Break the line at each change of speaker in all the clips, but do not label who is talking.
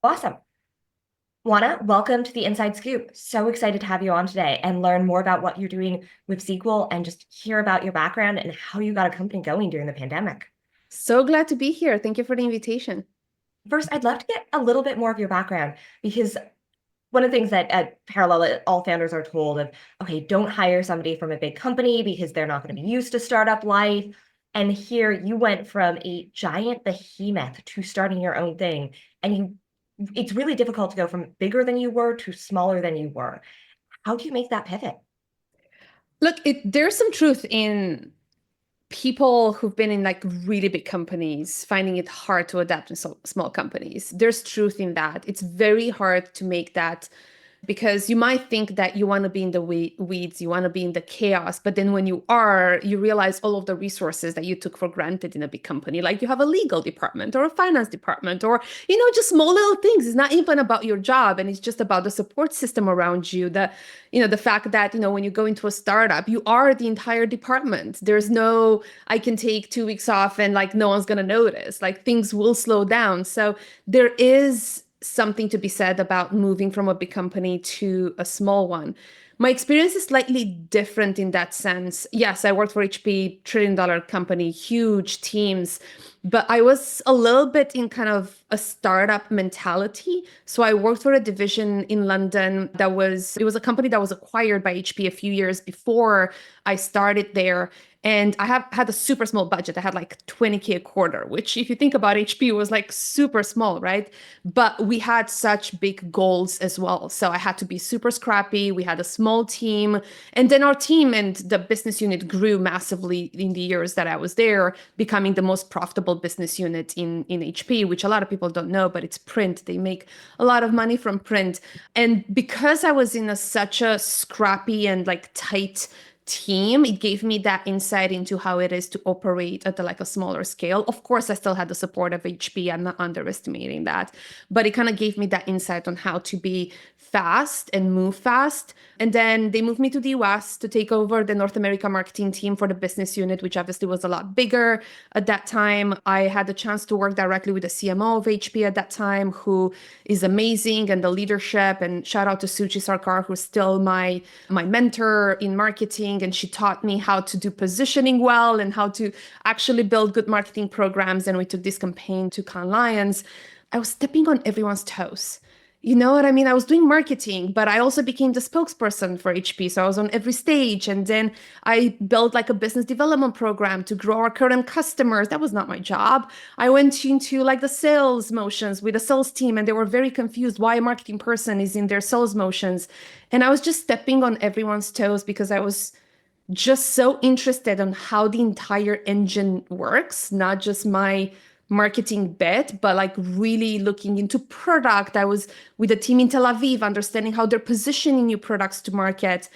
Awesome. Juana, welcome to the Inside Scoop. So excited to have you on today and learn more about what you're doing with SQL and just hear about your background and how you got a company going during the pandemic.
So glad to be here. Thank you for the invitation.
First, I'd love to get a little bit more of your background because one of the things that at Parallel all founders are told of, okay, don't hire somebody from a big company because they're not going to be used to startup life. And here you went from a giant behemoth to starting your own thing. And it's really difficult to go from bigger than you were to smaller than you were. How do you make that pivot?
Look, there's some truth in people who've been in like really big companies finding it hard to adapt in small companies. There's truth in that. It's very hard to make that because you might think that you want to be in the weeds, you want to be in the chaos, but then when you are, you realize all of the resources that you took for granted in a big company. Like you have a legal department or a finance department, or just small little things. It's not even about your job, and it's just about the support system around you. The fact that when you go into a startup, you are the entire department. There's no I can take 2 weeks off and like no one's gonna notice. Like things will slow down. So there is something to be said about moving from a big company to a small one. My experience is slightly different in that sense. Yes, I worked for HP, trillion-dollar company, huge teams, but I was a little bit in kind of a startup mentality. So I worked for a division in London it was a company that was acquired by HP a few years before I started there. And I have had a super small budget. I had like 20K a quarter, which if you think about HP was like super small, right? But we had such big goals as well. So I had to be super scrappy. We had a small team. And then our team and the business unit grew massively in the years that I was there, becoming the most profitable business unit in HP, which a lot of people don't know, but it's print. They make a lot of money from print. And because I was in such a scrappy and like tight team, it gave me that insight into how it is to operate at like a smaller scale. Of course, I still had the support of HP. I'm not underestimating that, but it kind of gave me that insight on how to be fast and move fast. And then they moved me to the US to take over the North America marketing team for the business unit, which obviously was a lot bigger at that time. I had the chance to work directly with the CMO of HP at that time, who is amazing, and the leadership. And shout out to Suchi Sarkar, who's still my mentor in marketing, and she taught me how to do positioning well and how to actually build good marketing programs. And we took this campaign to Cannes Lions. I was stepping on everyone's toes. You know what I mean? I was doing marketing, but I also became the spokesperson for HP. So I was on every stage. And then I built like a business development program to grow our current customers. That was not my job. I went into like the sales motions with the sales team, and they were very confused why a marketing person is in their sales motions. And I was just stepping on everyone's toes because I was just so interested on how the entire engine works, not just my marketing bit, but like really looking into product. I was with a team in Tel Aviv, understanding how they're positioning new products to market.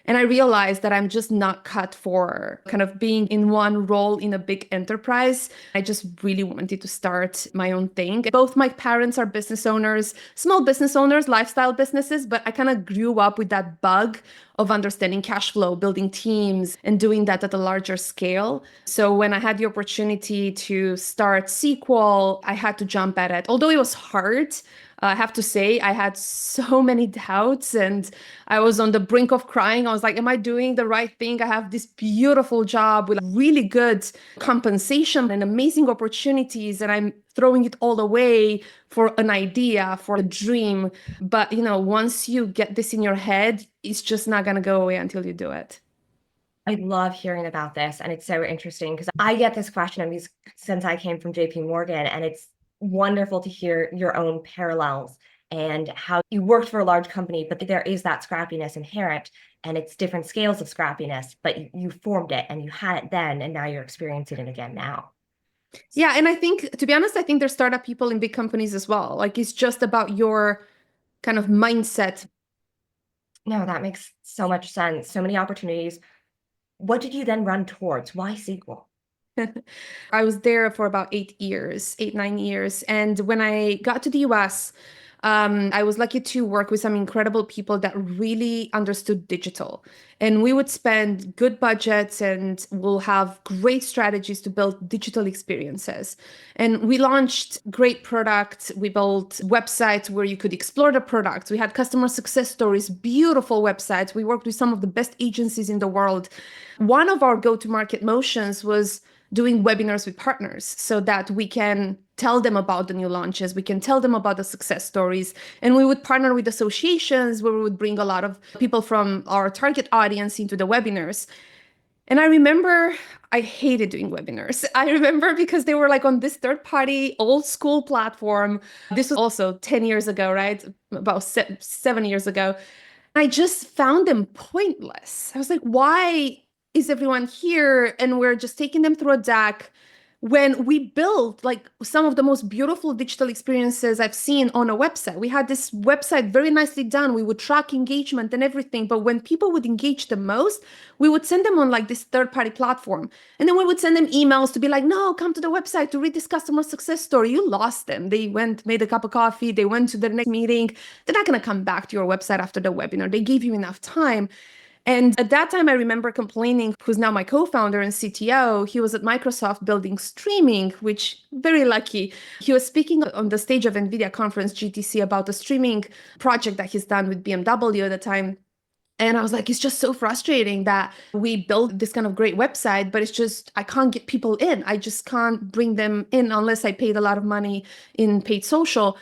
And I realized that I'm just not cut for kind of being in one role in a big enterprise. I just really wanted to start my own thing. Both my parents are business owners, small business owners, lifestyle businesses, but I kind of grew up with that bug of understanding cash flow, building teams, and doing that at a larger scale. So when I had the opportunity to start SQL, I had to jump at it. Although it was hard, I have to say, I had so many doubts and I was on the brink of crying. I was like, am I doing the right thing? I have this beautiful job with really good compensation and amazing opportunities, and I'm throwing it all away for an idea, for a dream. But, once you get this in your head, it's just not going to go away until you do it.
I love hearing about this, and it's so interesting because I get this question of these since I came from JP Morgan, and it's wonderful to hear your own parallels and how you worked for a large company, but there is that scrappiness inherent, and it's different scales of scrappiness, but you formed it and you had it then, and now you're experiencing it again now.
Yeah, and I think, to be honest, I think there's startup people in big companies as well. Like it's just about your kind of mindset.
No, that makes so much sense. So many opportunities. What did you then run towards? Why SQL?
I was there for about 8 years, 8, 9 years. And when I got to the US, I was lucky to work with some incredible people that really understood digital. And we would spend good budgets and we'll have great strategies to build digital experiences. And we launched great products. We built websites where you could explore the products. We had customer success stories, beautiful websites. We worked with some of the best agencies in the world. One of our go-to-market motions was doing webinars with partners so that we can tell them about the new launches, we can tell them about the success stories. And we would partner with associations where we would bring a lot of people from our target audience into the webinars. And I remember I hated doing webinars. I remember because they were like on this third party old school platform. This was also 10 years ago, right? About 7 years ago. I just found them pointless. I was like, why is everyone here? And we're just taking them through a deck when we built like some of the most beautiful digital experiences I've seen on a website. We had this website very nicely done. We would track engagement and everything. But when people would engage the most, we would send them on like this third-party platform. And then we would send them emails to be like, no, come to the website to read this customer success story. You lost them. They went, made a cup of coffee. They went to their next meeting. They're not going to come back to your website after the webinar. They gave you enough time. And at that time, I remember complaining, who's now my co-founder and CTO, he was at Microsoft building streaming, which very lucky. He was speaking on the stage of NVIDIA conference GTC about a streaming project that he's done with BMW at the time. And I was like, it's just so frustrating that we built this kind of great website, but it's just, I can't get people in. I just can't bring them in unless I paid a lot of money in paid social.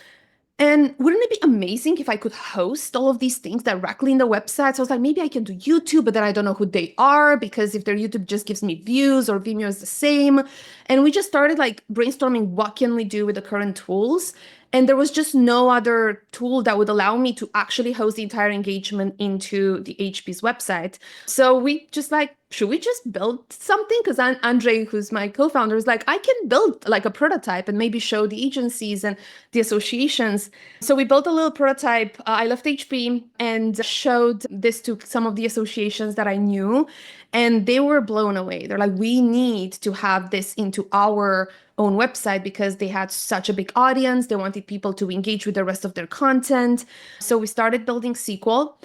And wouldn't it be amazing if I could host all of these things directly in the website? So I was like, maybe I can do YouTube, but then I don't know who they are because if their YouTube just gives me views or Vimeo is the same. And we just started like brainstorming what can we do with the current tools. And there was just no other tool that would allow me to actually host the entire engagement into the HP's website. So we just like, should we just build something? Because Andre, who's my co-founder, is like, I can build like a prototype and maybe show the agencies and the associations. So we built a little prototype. I left HP and showed this to some of the associations that I knew, and they were blown away. They're like, we need to have this into our own website because they had such a big audience. They wanted people to engage with the rest of their content. So we started building SQL,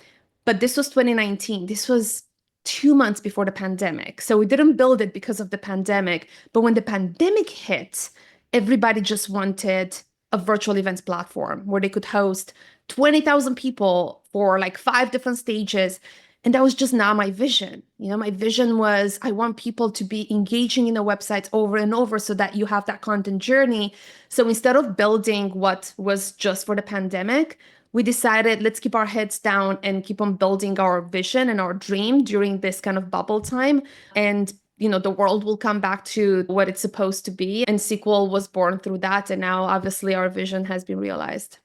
but this was 2019. This was 2 months before the pandemic. So we didn't build it because of the pandemic. But when the pandemic hit, everybody just wanted a virtual events platform where they could host 20,000 people for like 5 different stages. And that was just not my vision. My vision was I want people to be engaging in the websites over and over so that you have that content journey. So instead of building what was just for the pandemic, we decided let's keep our heads down and keep on building our vision and our dream during this kind of bubble time. And the world will come back to what it's supposed to be. And SQL was born through that. And now obviously our vision has been realized.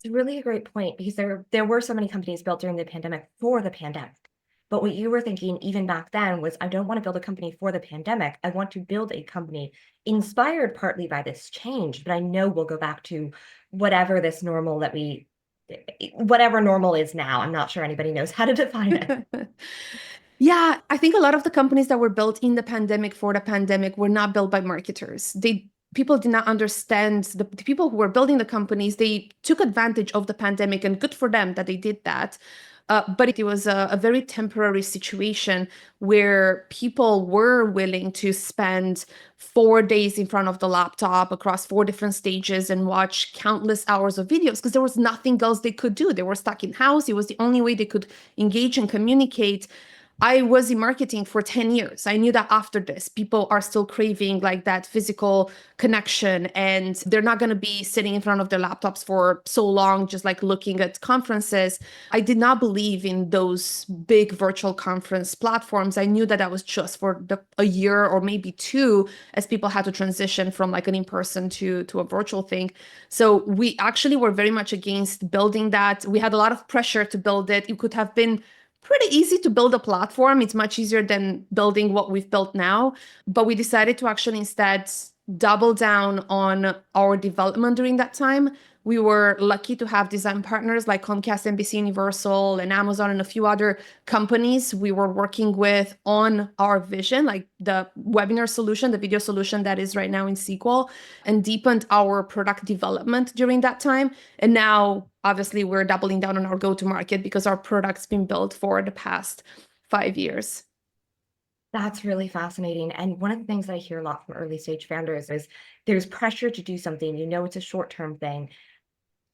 It's really a great point because there were so many companies built during the pandemic for the pandemic. But what you were thinking even back then was, I don't want to build a company for the pandemic. I want to build a company inspired partly by this change, but I know we'll go back to whatever this normal whatever normal is now. I'm not sure anybody knows how to define it.
Yeah, I think a lot of the companies that were built in the pandemic for the pandemic were not built by marketers. People did not understand the people who were building the companies. They took advantage of the pandemic, and good for them that they did that. But it was a very temporary situation where people were willing to spend 4 days in front of the laptop across 4 different stages and watch countless hours of videos because there was nothing else they could do. They were stuck in house. It was the only way they could engage and communicate. I was in marketing for 10 years. I knew that after this, people are still craving like that physical connection, and they're not going to be sitting in front of their laptops for so long, just like looking at conferences. I did not believe in those big virtual conference platforms. I knew that that was just for a year or maybe two as people had to transition from like an in-person to a virtual thing. So we actually were very much against building that. We had a lot of pressure to build it. It could have been pretty easy to build a platform. It's much easier than building what we've built now. But we decided to actually instead double down on our development during that time. We were lucky to have design partners like Comcast, NBC Universal, and Amazon, and a few other companies we were working with on our vision, like the webinar solution, the video solution that is right now in SQL, and deepened our product development during that time. And now, obviously, we're doubling down on our go-to-market because our product's been built for the past 5 years.
That's really fascinating. And one of the things that I hear a lot from early stage founders is there's pressure to do something, it's a short-term thing.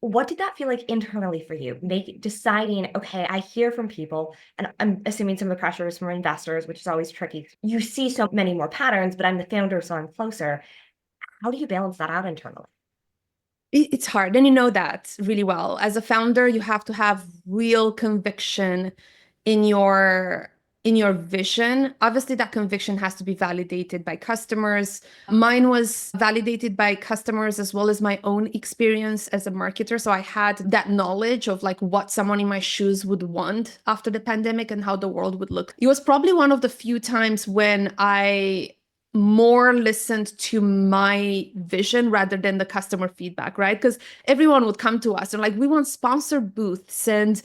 What did that feel like internally for you? Deciding, okay, I hear from people, and I'm assuming some of the pressure is from investors, which is always tricky. You see so many more patterns, but I'm the founder, so I'm closer. How do you balance that out internally?
It's hard, and you know that really well. As a founder, you have to have real conviction in your vision. Obviously, that conviction has to be validated by customers. Mine was validated by customers as well as my own experience as a marketer. So I had that knowledge of like what someone in my shoes would want after the pandemic and how the world would look. It was probably one of the few times when I more listened to my vision rather than the customer feedback, right? Because everyone would come to us and like, we want sponsored booths and,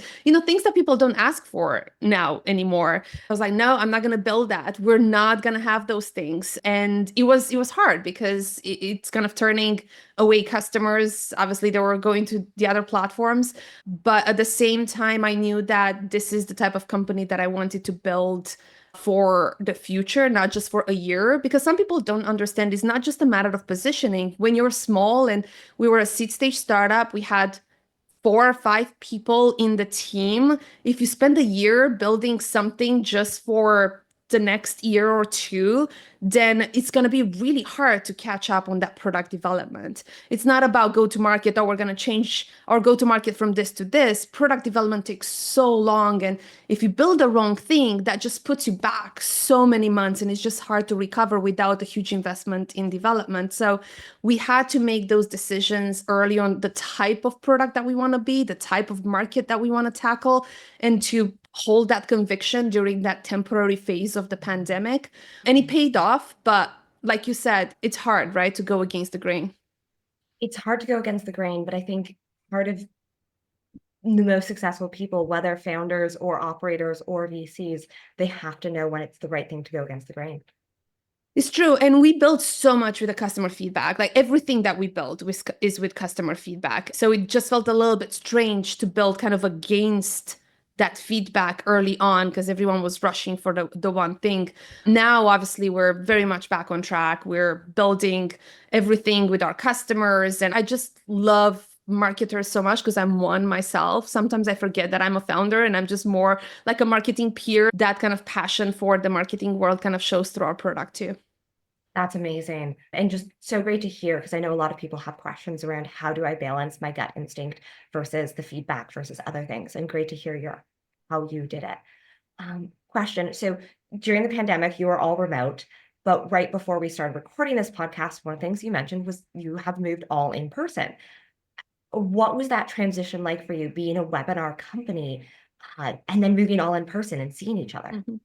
things that people don't ask for now anymore. I was like, no, I'm not going to build that. We're not going to have those things. And it was hard because it's kind of turning away customers. Obviously, they were going to the other platforms. But at the same time, I knew that this is the type of company that I wanted to build for the future, not just for a year, because some people don't understand it's not just a matter of positioning. When you're small, and we were a seed stage startup, we had 4 or 5 people in the team. If you spend a year building something just for the next year or two, then it's going to be really hard to catch up on that product development. It's not about go to market, or we're going to change our go to market from this to this. Product development takes so long. And if you build the wrong thing, that just puts you back so many months. And it's just hard to recover without a huge investment in development. So we had to make those decisions early on, the type of product that we want to be, the type of market that we want to tackle, and to hold that conviction during that temporary phase of the pandemic. And it paid off, but like you said, it's hard, right, to go against the grain.
It's hard to go against the grain, but I think part of the most successful people, whether founders or operators or VCs, they have to know when it's the right thing to go against the grain.
It's true. And we built so much with the customer feedback. Like everything that we build is with customer feedback. So it just felt a little bit strange to build kind of against that feedback early on because everyone was rushing for the one thing. Now, obviously, we're very much back on track. We're building everything with our customers. And I just love marketers so much because I'm one myself. Sometimes I forget that I'm a founder and I'm just more like a marketing peer. That kind of passion for the marketing world kind of shows through our product too.
That's amazing. And just so great to hear, because I know a lot of people have questions around how do I balance my gut instinct versus the feedback versus other things. And great to hear how you did it. Question. So during the pandemic, you were all remote, but right before we started recording this podcast, one of the things you mentioned was you have moved all in person. What was that transition like for you, being a webinar company, and then moving all in person and seeing each other?
Mhm.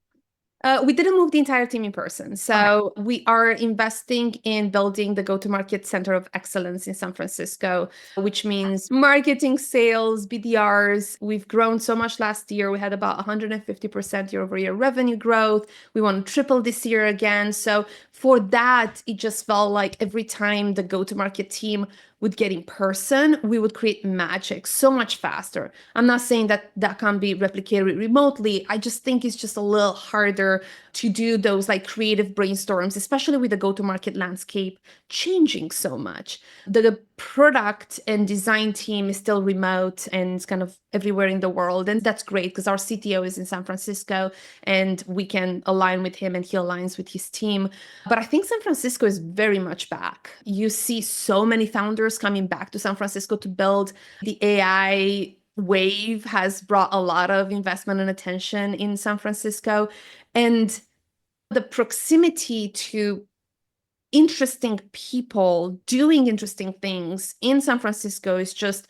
We didn't move the entire team in person.
Okay.
So we are investing in building the go-to-market center of excellence in San Francisco, which means marketing, sales, BDRs. We've grown so much last year. We had about 150% year-over-year revenue growth. We want to triple this year again. So for that, it just felt like every time the go-to-market team would get in person, we would create magic so much faster. I'm not saying that that can't be replicated remotely. I just think it's just a little harder to do those like creative brainstorms, especially with the go-to-market landscape changing so much. The product and design team is still remote and it's kind of everywhere in the world. And that's great because our CTO is in San Francisco and we can align with him and he aligns with his team. But I think San Francisco is very much back. You see so many founders coming back to San Francisco to build. The AI wave has brought a lot of investment and attention in San Francisco. And the proximity to interesting people doing interesting things in San Francisco is just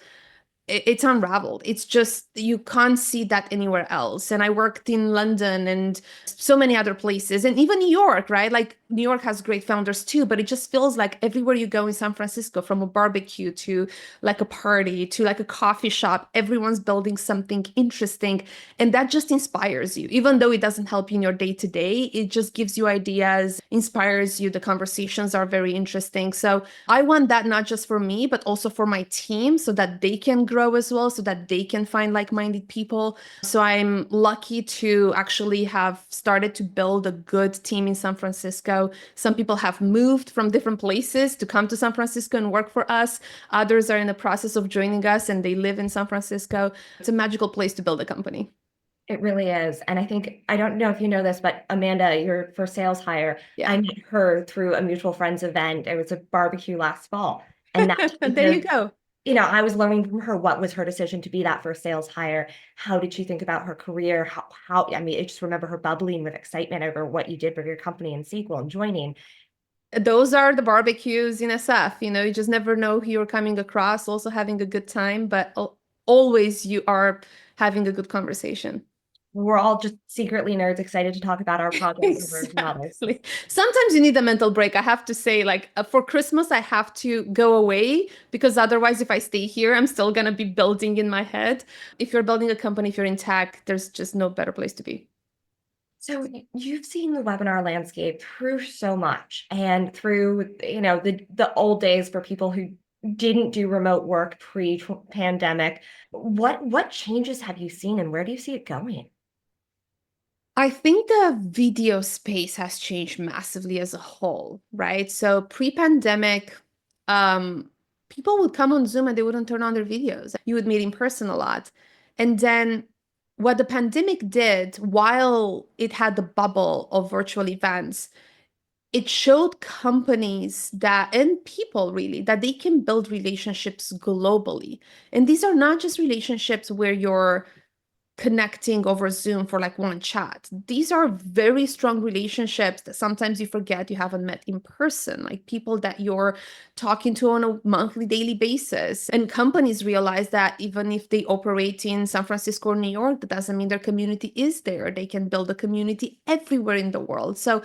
it's unraveled. It's just you can't see that anywhere else. And I worked in London and so many other places, and even New York, right? Like New York has great founders too, but it just feels like everywhere you go in San Francisco, from a barbecue to like a party to like a coffee shop, everyone's building something interesting. And that just inspires you. Even though it doesn't help you in your day to day, it just gives you ideas, inspires you. The conversations are very interesting. So I want that not just for me, but also for my team so that they can grow as well, so that they can find like-minded people. So I'm lucky to actually have started to build a good team in San Francisco. Some people have moved from different places to come to San Francisco and work for us. Others are in the process of joining us and they live in San Francisco. It's a magical place to build a company.
It really is. And I think, I don't know if you know this, but Amanda, your first sales hire,
Yeah.
I met her through a mutual friends event. It was a barbecue last fall. And that's
There you
because,
go.
I was learning from her what was her decision to be that first sales hire. How did she think about her career? I mean, I just remember her bubbling with excitement over what you did for your company and sequel and joining.
Those are the barbecues in SF. You just never know who you're coming across, also having a good time, but always you are having a good conversation.
We're all just secretly nerds excited to talk about our projects over models.
Exactly. Sometimes you need a mental break. I have to say, like for Christmas, I have to go away because otherwise, if I stay here, I'm still gonna be building in my head. If you're building a company, if you're in tech, there's just no better place to be.
So you've seen the webinar landscape through so much and through, the old days for people who didn't do remote work pre-pandemic. What changes have you seen and where do you see it going?
I think the video space has changed massively as a whole, right? So pre-pandemic, people would come on Zoom and they wouldn't turn on their videos. You would meet in person a lot. And then what the pandemic did, while it had the bubble of virtual events, it showed companies that and people really that they can build relationships globally. And these are not just relationships where you're connecting over Zoom for like one chat. These are very strong relationships that sometimes you forget you haven't met in person, like people that you're talking to on a monthly, daily basis. And companies realize that even if they operate in San Francisco or New York, that doesn't mean their community is there. They can build a community everywhere in the world. So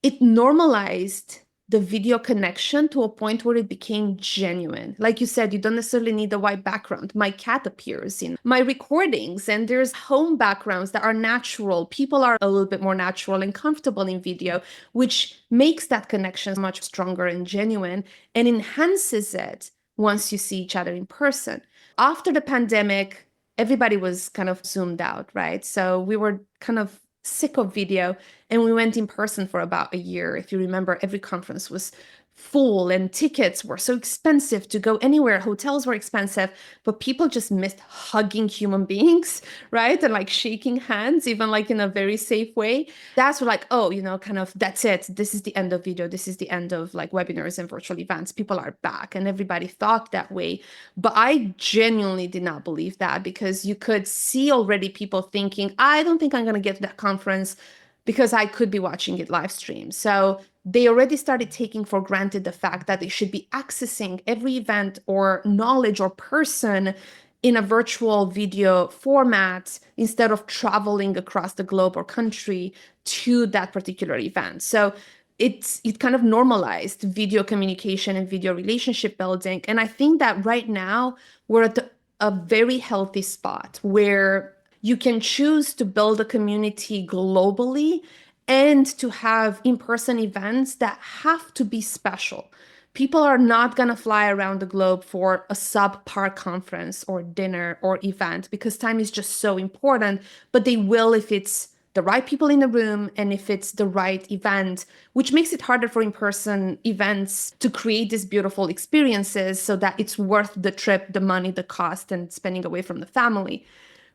it normalized the video connection to a point where it became genuine. Like you said, you don't necessarily need a white background. My cat appears in my recordings, and there's home backgrounds that are natural. People are a little bit more natural and comfortable in video, which makes that connection much stronger and genuine and enhances it once you see each other in person. After the pandemic, everybody was kind of zoomed out, right? So we were kind of sick of video and we went in person for about a year. If you remember, every conference was full and tickets were so expensive to go anywhere. Hotels were expensive, but people just missed hugging human beings, right? And like shaking hands, even like in a very safe way. That's like, oh, kind of that's it. This is the end of video. This is the end of like webinars and virtual events. People are back. And everybody thought that way. But I genuinely did not believe that because you could see already people thinking, I don't think I'm going to get to that conference because I could be watching it live stream. So they already started taking for granted the fact that they should be accessing every event or knowledge or person in a virtual video format instead of traveling across the globe or country to that particular event. So it kind of normalized video communication and video relationship building. And I think that right now we're at a very healthy spot where you can choose to build a community globally and to have in-person events that have to be special. People are not going to fly around the globe for a subpar conference or dinner or event because time is just so important, but they will if it's the right people in the room and if it's the right event, which makes it harder for in-person events to create these beautiful experiences so that it's worth the trip, the money, the cost, and spending away from the family.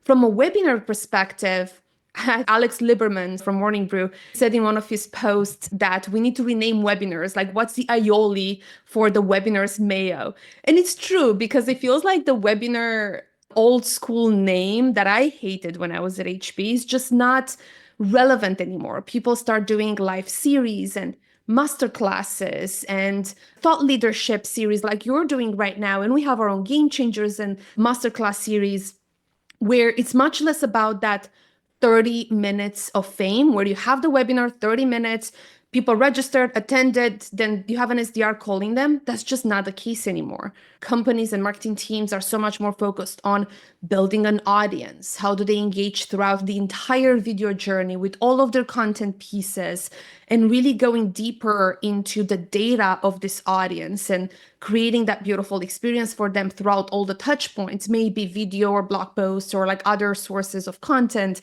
From a webinar perspective, Alex Liberman from Morning Brew said in one of his posts that we need to rename webinars. Like, what's the aioli for the webinars mayo? And it's true because it feels like the webinar old school name that I hated when I was at HP is just not relevant anymore. People start doing live series and master classes and thought leadership series like you're doing right now. And we have our own game changers and masterclass series where it's much less about that 30 minutes of fame, where you have the webinar, 30 minutes, people registered, attended, then you have an SDR calling them. That's just not the case anymore. Companies and marketing teams are so much more focused on building an audience. How do they engage throughout the entire video journey with all of their content pieces and really going deeper into the data of this audience and creating that beautiful experience for them throughout all the touch points, maybe video or blog posts or like other sources of content.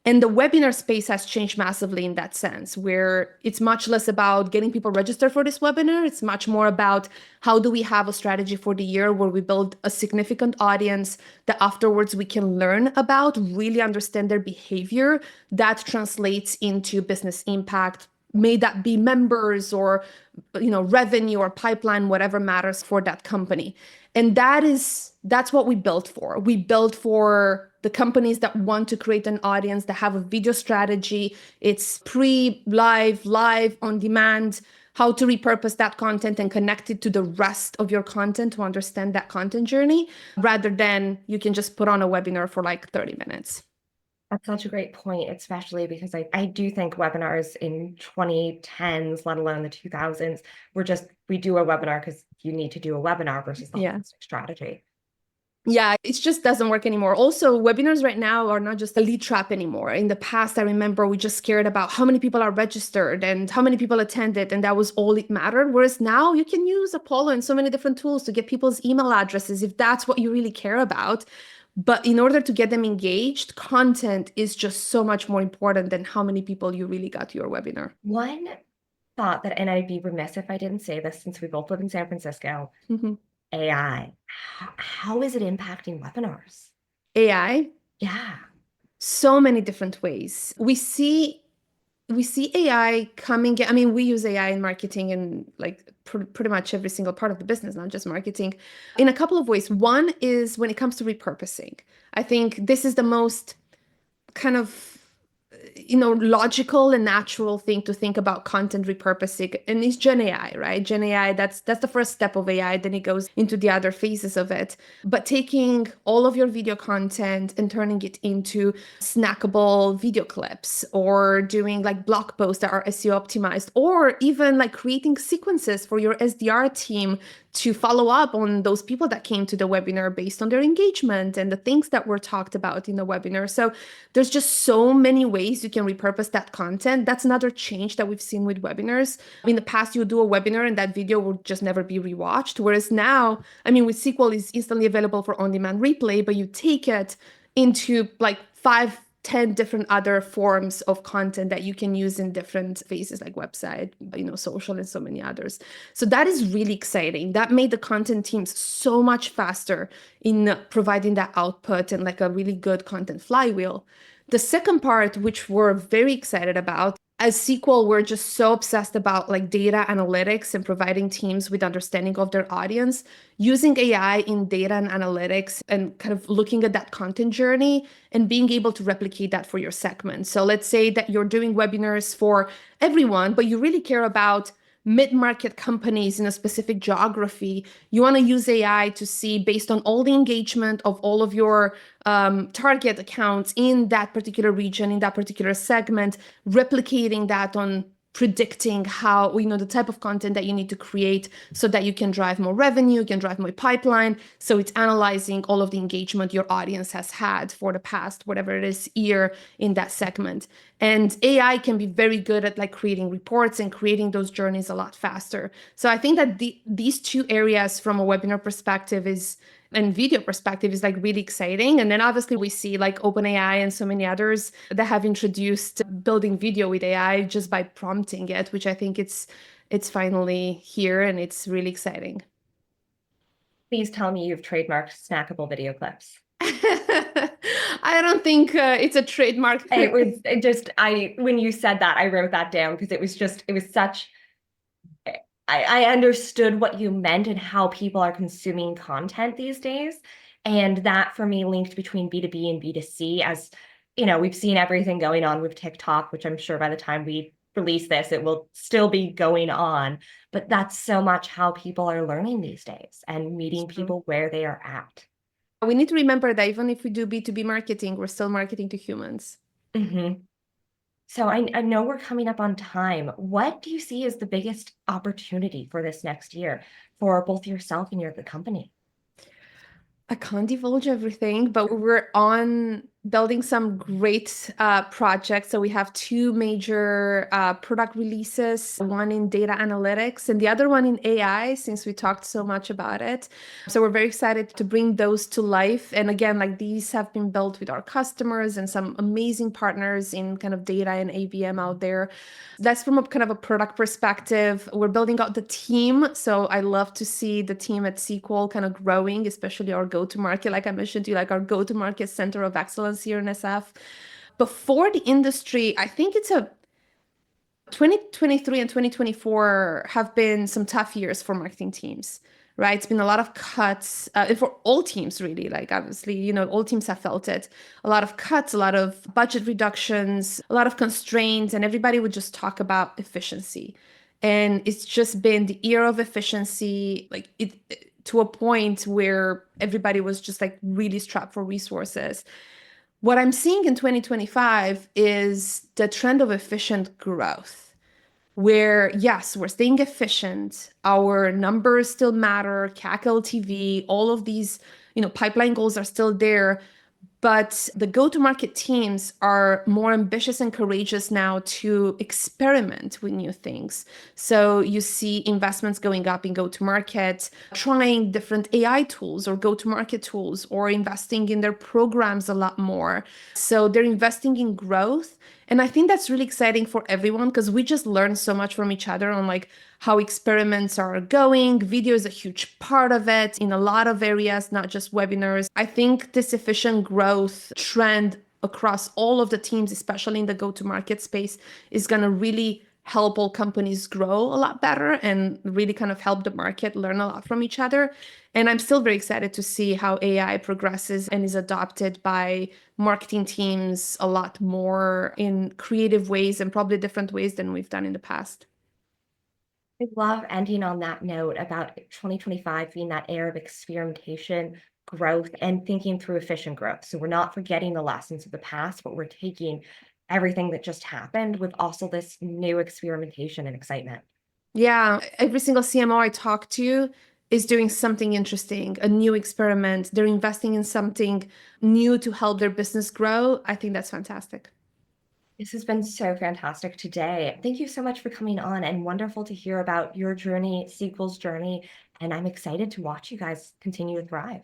And the webinar space has changed massively in that sense, where it's much less about getting people registered for this webinar. It's much more about how do we have a strategy for the year where we build a significant audience that afterwards we can learn about, really understand their behavior. That translates into business impact. May that be members or revenue or pipeline, whatever matters for that company. And that's what we built for. We built for the companies that want to create an audience, that have a video strategy. It's pre-live, live, on demand, how to repurpose that content and connect it to the rest of your content to understand that content journey, rather than you can just put on a webinar for like 30 minutes.
That's such a great point, especially because I do think webinars in 2010s, let alone the 2000s, we do a webinar because you need to do a webinar versus the holistic strategy.
Yeah, it just doesn't work anymore. Also, webinars right now are not just a lead trap anymore. In the past, I remember we just cared about how many people are registered and how many people attended, and that was all it mattered. Whereas now you can use Apollo and so many different tools to get people's email addresses if that's what you really care about. But in order to get them engaged, content is just so much more important than how many people you really got to your webinar.
One thought that, and I'd be remiss if I didn't say this since we both live in San Francisco, AI. How is it impacting webinars?
AI?
Yeah.
So many different ways. We see AI coming. I mean, we use AI in marketing and like pretty much every single part of the business, not just marketing, in a couple of ways. One is when it comes to repurposing. I think this is the most kind of logical and natural thing to think about content repurposing, and it's Gen AI, right? Gen AI, that's the first step of AI, then it goes into the other phases of it. But taking all of your video content and turning it into snackable video clips, or doing like blog posts that are SEO optimized, or even like creating sequences for your SDR team to follow up on those people that came to the webinar based on their engagement and the things that were talked about in the webinar. So there's just so many ways you can repurpose that content. That's another change that we've seen with webinars. In the past, you would do a webinar and that video would just never be rewatched. Whereas now, I mean, with SQL, it's instantly available for on-demand replay, but you take it into like 5-10 different other forms of content that you can use in different phases like website, social, and so many others. So that is really exciting. That made the content teams so much faster in providing that output and like a really good content flywheel. The second part, which we're very excited about, as SQL, we're just so obsessed about like data analytics and providing teams with understanding of their audience. Using AI in data and analytics and kind of looking at that content journey and being able to replicate that for your segment. So let's say that you're doing webinars for everyone, but you really care about mid-market companies in a specific geography. You want to use AI to see, based on all the engagement of all of your target accounts in that particular region, in that particular segment, replicating that on predicting how, the type of content that you need to create so that you can drive more revenue, you can drive more pipeline. So it's analyzing all of the engagement your audience has had for the past, whatever it is, year in that segment. And AI can be very good at like creating reports and creating those journeys a lot faster. So I think that these two areas from a webinar perspective and video perspective is like really exciting. And then obviously we see like OpenAI and so many others that have introduced building video with AI just by prompting it, which I think it's finally here and it's really exciting.
Please tell me you've trademarked snackable video clips.
I don't think it's a trademark.
It was when you said that, I wrote that down because it was such, I understood what you meant and how people are consuming content these days. And that for me linked between B2B and B2C, as we've seen everything going on with TikTok, which I'm sure by the time we release this, it will still be going on. But that's so much how people are learning these days and meeting
True.
people where they are at.
We need to remember that even if we do B2B marketing, we're still marketing to humans.
Mm-hmm. So I know we're coming up on time. What do you see as the biggest opportunity for this next year for both yourself and the company?
I can't divulge everything, but we're on building some great projects. So we have two major product releases, one in data analytics and the other one in AI, since we talked so much about it. So we're very excited to bring those to life. And again, like these have been built with our customers and some amazing partners in kind of data and ABM out there. That's from a kind of a product perspective. We're building out the team. So I love to see the team at SQL kind of growing, especially our go-to-market, like I mentioned to you, like our go-to-market center of excellence here in SF. Before the industry, I think it's a 2023 and 2024 have been some tough years for marketing teams, right? It's been a lot of cuts and for all teams, really. Like, obviously, all teams have felt it. A lot of cuts, a lot of budget reductions, a lot of constraints, and everybody would just talk about efficiency. And it's just been the year of efficiency, like to a point where everybody was just like really strapped for resources. What I'm seeing in 2025 is the trend of efficient growth, where yes, we're staying efficient, our numbers still matter, CAC LTV, all of these, pipeline goals are still there, but the go-to-market teams are more ambitious and courageous now to experiment with new things. So you see investments going up in go-to-market, trying different AI tools or go-to-market tools, or investing in their programs a lot more. So they're investing in growth. And I think that's really exciting for everyone because we just learn so much from each other on like how experiments are going. Video is a huge part of it in a lot of areas, not just webinars. I think this efficient growth trend across all of the teams, especially in the go-to-market space, is going to really help all companies grow a lot better and really kind of help the market learn a lot from each other. And I'm still very excited to see how AI progresses and is adopted by marketing teams a lot more in creative ways and probably different ways than we've done in the past.
I love ending on that note about 2025 being that era of experimentation, growth, and thinking through efficient growth. So we're not forgetting the lessons of the past, but we're taking everything that just happened with also this new experimentation and excitement.
Yeah, every single CMO I talk to is doing something interesting, a new experiment. They're investing in something new to help their business grow. I think that's fantastic.
This has been so fantastic today. Thank you so much for coming on and wonderful to hear about your journey, Sequel's journey. And I'm excited to watch you guys continue to thrive.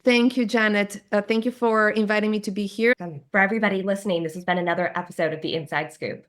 Thank you, Janet. Thank you for inviting me to be here.
For everybody listening, this has been another episode of The Inside Scoop.